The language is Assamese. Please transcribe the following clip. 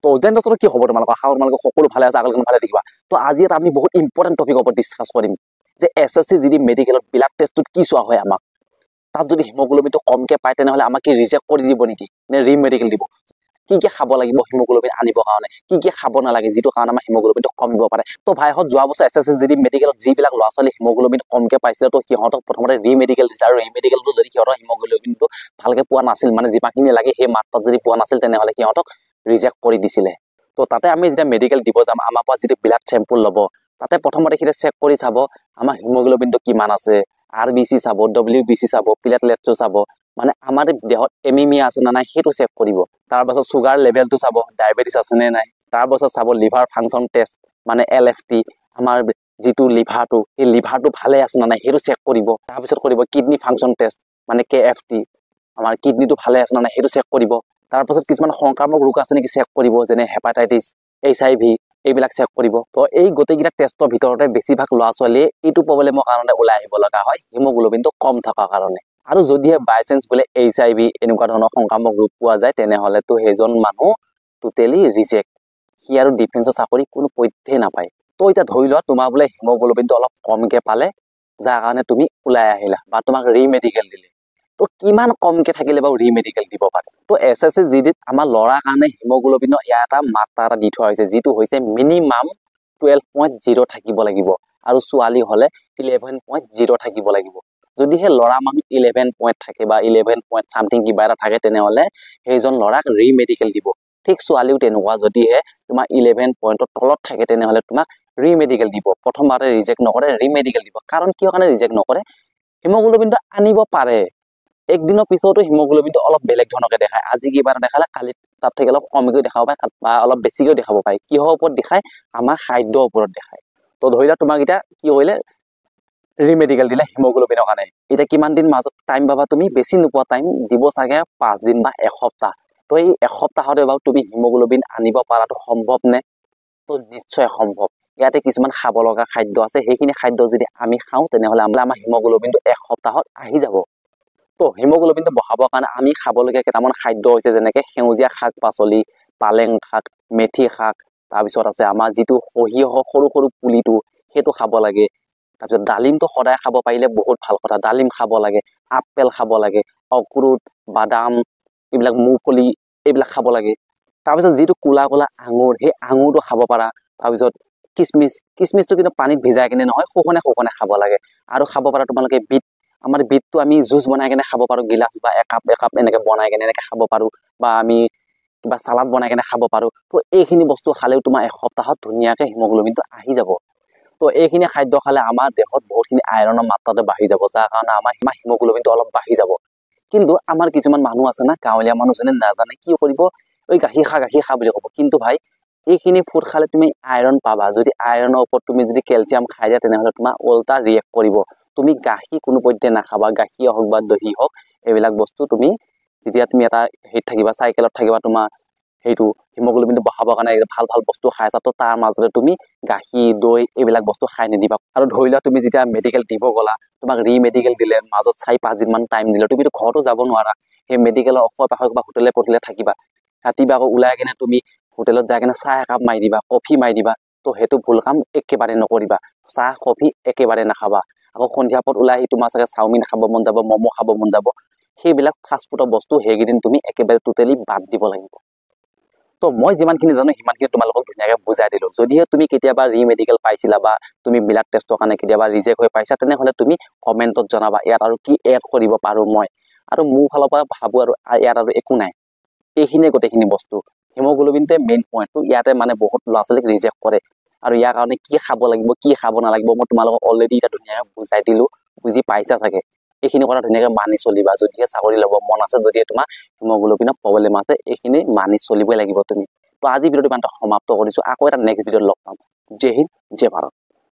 তো দেন দোস্ত কি খবৰ তোমালোকৰ আশা তোমালোকে সকলো ভালে আছে আগলৈ ভালে থাকিবা তো আজি এটা আমি বহুত ইম্পৰ্টেণ্ট টপিকৰ ওপৰত ডিছকাছ কৰিম যে এছএছসি জিডি মেডিকেলত ব্লাড টেষ্টত কি চোৱা হয় আমাক তাত যদি হিমোগ্লোবিনটো কমকে পায় তেনেহলে আমাক কি ৰিজেক্ট কৰি দিব নেকি নে ৰিমেডিকেল দিব কি কি খাব লাগিব হিমোগ্লোবিন আনিবৰ কাৰণে কি খাব নালাগে যিটো কাৰণে আমাৰ হিমোগ্লোবিনটো কমিব পাৰে তো ভাইহঁত যোৱা বছৰ এছএছসি জিডি মেডিকেলত যিবিলাক ল'ৰা ছোৱালী হিমোগ্লোবিন কমকে পাইছিলে তো সিহঁতক প্ৰথমতে ৰিমেডিকেল দিছিলে আৰু ৰিমেডিকেলটো যদি সিহঁতৰ হিমোগ্লোবিনটো ভালকে পোৱা নাছিল মানে যিমানখিনি লাগে সেই মাত্ৰাত যদি পোৱা নাছিল তেনেহলে সিহঁতক ৰিজেক্ট কৰি দিছিলে তো তাতে আমি যেতিয়া মেডিকেল দিব যাম আমাৰ পৰা যদি ব্লাড চেম্পল ল'ব তাতে প্ৰথমতে সিহঁতে চেক কৰি চাব আমাৰ হিমোগ্লোবিনটো কিমান আছে আৰবিসি চাব ডব্লিউবিসি চাব প্লেটলেটছ চাব মানে আমাৰ দেহত এমিমিয়া আছে না নাই সেইটো চেক কৰিব তাৰ পাছত সুগাৰ লেভেলটো চাব ডায়াবেটিস আছে নে নাই তাৰ পাছত চাব লিভাৰ ফাংচন টেষ্ট মানে এলএফটি আমাৰ যিটো লিভাৰটো এই লিভাৰটো ভালে আছে না নাই সেইটো চেক কৰিব তাৰ পিছত কৰিব কিডনি ফাংচন টেষ্ট মানে কেএফটি আমাৰ কিডনিটো ভালে আছে না নাই সেইটো চেক কৰিব তাৰ পাছত কিছুমান সংক্ৰামক ৰোগ আছে নেকি চেক কৰিব যেনে হেপাটাইটিস এইচআইভি এইবিলাক চেক কৰিব তো এই গোটেইকেইটা টেষ্টৰ ভিতৰতে বেছিভাগ ল'ৰা ছোৱালীয়ে এইটো প্ৰব্লেমৰ কাৰণে ওলাই আহিব লগা হয় হিমোগ্লোবিনটো কম থকাৰ কাৰণে আৰু যদিহে বাই চান্স বোলে এইচআইভি এনেকুৱা ধৰণৰ সংক্ৰামক ৰোগ পোৱা যায় তেনেহলেতো সেইজন মানুহ টোটেলি ৰিজেক্ট সি আৰু ডিফেন্সৰ চাকৰি কোনো পধ্যে নাপায় তো এতিয়া ধৰি লোৱা তোমাৰ বোলে হিমোগ্লোবিনটো অলপ কমকে পালে যাৰ কাৰণে তুমি ওলাই আহিলা বা তোমাক ৰিমেডিকেল দিলে তো কিমান কমকে থাকিলে বাৰু ৰিমেডিকেল দিব পাৰে তো এছএছসি জিডিত আমাৰ ল'ৰাৰ কাৰণে হিমোগ্লোবিনৰ ইয়াৰ এটা মাত্ৰা এটা দি থোৱা হৈছে যিটো হৈছে মিনিমাম 12.0 থাকিব লাগিব আৰু ছোৱালী হলে 11.0 থাকিব লাগিব যদিহে ল'ৰা মানুহ 11 পইণ্ট থাকে বা 11 পইণ্ট সামথিং কিবা এটা থাকে তেনেহলে সেইজন ল'ৰাক ৰিমেডিকেল দিব ঠিক ছোৱালীও তেনেকুৱা যদিহে তোমাৰ 11 পইণ্টৰ তলত থাকে তেনেহলে তোমাক ৰিমেডিকেল দিব প্ৰথমবাৰে ৰিজেক্ট নকৰে ৰিমেডিকেল দিব কাৰণ কিয় কাৰণে ৰিজেক্ট নকৰে হিমোগ্লোবিনটো আনিব পাৰে একদিনৰ পিছতো হিমোগ্লোবিনটো অলপ বেলেগ ধৰণকে দেখায় আজি কিবা এটা দেখালে কালি তাত থেকে অলপ কমকৈ দেখাব পাৰে বা অলপ বেছিকৈ দেখাব পাৰে কিহৰ ওপৰত দেখায় আমাৰ খাদ্যৰ ওপৰত দেখায় তো ধৰি লোৱা তোমাক এতিয়া কি কৰিলে ৰিমেডিকেল দিলে হিমোগ্লোবিনৰ কাৰণে এতিয়া কিমান দিন মাজত টাইম পাবা তুমি বেছি নোপোৱা টাইম দিব চাগে 5 দিন বা এসপ্তাহ তো এই এসপ্তাহতে বাৰু তুমি হিমোগ্লোবিন আনিব পৰাটো সম্ভৱ নে তো নিশ্চয় সম্ভৱ ইয়াতে কিছুমান খাব লগা খাদ্য আছে সেইখিনি খাদ্য যদি আমি খাওঁ তেনেহলে আমাৰ হিমোগ্লোবিনটো এসপ্তাহত আহি যাব তো হিমোগ্লোবিনটো বঢ়াবৰ কাৰণে আমি খাবলগীয়া কেইটামান খাদ্য হৈছে যেনেকৈ সেউজীয়া শাক পাচলি পালেং শাক মেথি শাক তাৰপিছত আছে আমাৰ যিটো সৰিয়হৰ সৰু সৰু পুলিটো সেইটো খাব লাগে তাৰপিছত ডালিমটো সদায় খাব পাৰিলে বহুত ভাল কথা ডালিম খাব লাগে আপেল খাব লাগে অক্ৰোট বাদাম এইবিলাক মুফলি এইবিলাক খাব লাগে তাৰপিছত যিটো কোলা কোলা আঙুৰ সেই আঙুৰটো খাব পাৰা তাৰপিছত কিচমিচটো কিন্তু পানীত ভিজাই কিনে নহয় শুকনে খাব লাগে আৰু খাব পাৰা তোমালোকে বিট আমাৰ বিটটো আমি জুচ বনাই কেনে খাব পাৰো গিলাচ বা একাপ এনেকে বনাই কেনে এনেকে খাব পাৰো বা আমি কিবা সালাদ বনাই কেনে খাব পাৰো তো এইখিনি বস্তু খালেও তোমাৰ এসপ্তাহত ধুনীয়াকে হিমোগ্লোবিনটো আহি যাব তো এইখিনি খাদ্য খালে আমাৰ দেহত বহুতখিনি আইৰণৰ মাত্ৰাটো বাঢ়ি যাব যাৰ কাৰণে আমাৰ হিমোগ্লোবিনটো অলপ বাঢ়ি যাব কিন্তু আমাৰ কিছুমান মানুহ আছে না গাঁৱলীয়া মানুহজনে নাজানে কি কৰিব ওই গাখীৰ খা বুলি ক'ব কিন্তু ভাই এইখিনি ফুড খালে তুমি আইৰণ পাবা যদি আইৰণৰ ওপৰত তুমি যদি কেলছিয়াম খাই দিয়া তেনেহলে তোমাৰ উল্টা ৰিয়েক্ট কৰিব তুমি গাখীৰ কোনো পধ্যে নাখাবা গাখীৰ হওক বা দহি হওক এইবিলাক বস্তু তুমি যেতিয়া তুমি এটা হেৰিত থাকিবা চাইকেলত থাকিবা তোমাৰ সেইটো হিমোগ্লোবিনটো বঢ়াবৰ কাৰণে ভাল ভাল বস্তু খাই আছা তো তাৰ মাজতে তুমি গাখীৰ দৈ এইবিলাক বস্তু খাই নিদিবা আৰু ধৰি লোৱা তুমি যেতিয়া মেডিকেল দিব গলা তোমাক ৰিমেডিকেল দিলে মাজত 4-5 দিন মান টাইম দিলে তুমিতো ঘৰতো যাব নোৱাৰা সেই মেডিকেলৰ অখৰ পাখৰ বা হোটেলে থাকিবা ৰাতিপুৱা আকৌ ওলাই কিনে তুমি হোটেলত যাই কিনে চাহ একাপ মাৰি দিবা কফি মাৰি দিবা তো সেইটো ভুল কাম একেবাৰে নকৰিবা চাহ কফি একেবাৰে নাখাবা আকৌ সন্ধিয়া পৰত ওলাই আহি তোমাৰ চাগে চাওমিন খাব মন যাব ম'ম' খাব মন যাব সেইবিলাক ফাষ্ট ফুডৰ বস্তু সেইকেইদিন তুমি একেবাৰে টোটেলি বাদ দিব লাগিব তো মই যিমানখিনি জানো সিমানখিনি তোমালোকক ধুনীয়াকৈ বুজাই দিলো যদিহে তুমি কেতিয়াবা ৰিমেডিকেল পাইছিলা বা তুমি ব্লাড টেষ্টৰ কাৰণে কেতিয়াবা ৰিজেক্ট হৈ পাইছা তেনেহলে তুমি কমেণ্টত জনাবা ইয়াত আৰু কি এড কৰিব পাৰো মই আৰু মোৰ ফালৰ পৰা ভাবো আৰু ইয়াত আৰু একো নাই এইখিনিয়ে গোটেইখিনি বস্তু হিমোগ্লোবিনটোৱে মেইন পইণ্টটো ইয়াতে মানে বহুত ল'ৰা ছোৱালীক ৰিজেক্ট কৰে আৰু ইয়াৰ কাৰণে কি খাব লাগিব কি খাব নালাগিব মই তোমালোকক অলৰেডি এটা ধুনীয়াকৈ বুজাই দিলো বুজি পাইছা চাগে এইখিনি কথা ধুনীয়াকৈ মানি চলিবা যদিহে চাকৰি ল'ব মন আছে যদিহে তোমাৰ হিমোগ্লোবিনৰ প্ৰব্লেম আছে এইখিনি মানি চলিবই লাগিব তুমি তো আজি ভিডিঅ'টো ইমানটা সমাপ্ত কৰিছো আকৌ এটা নেক্সট ভিডিঅ'ত লগ পাম জয় হিন্দ জয় ভাৰত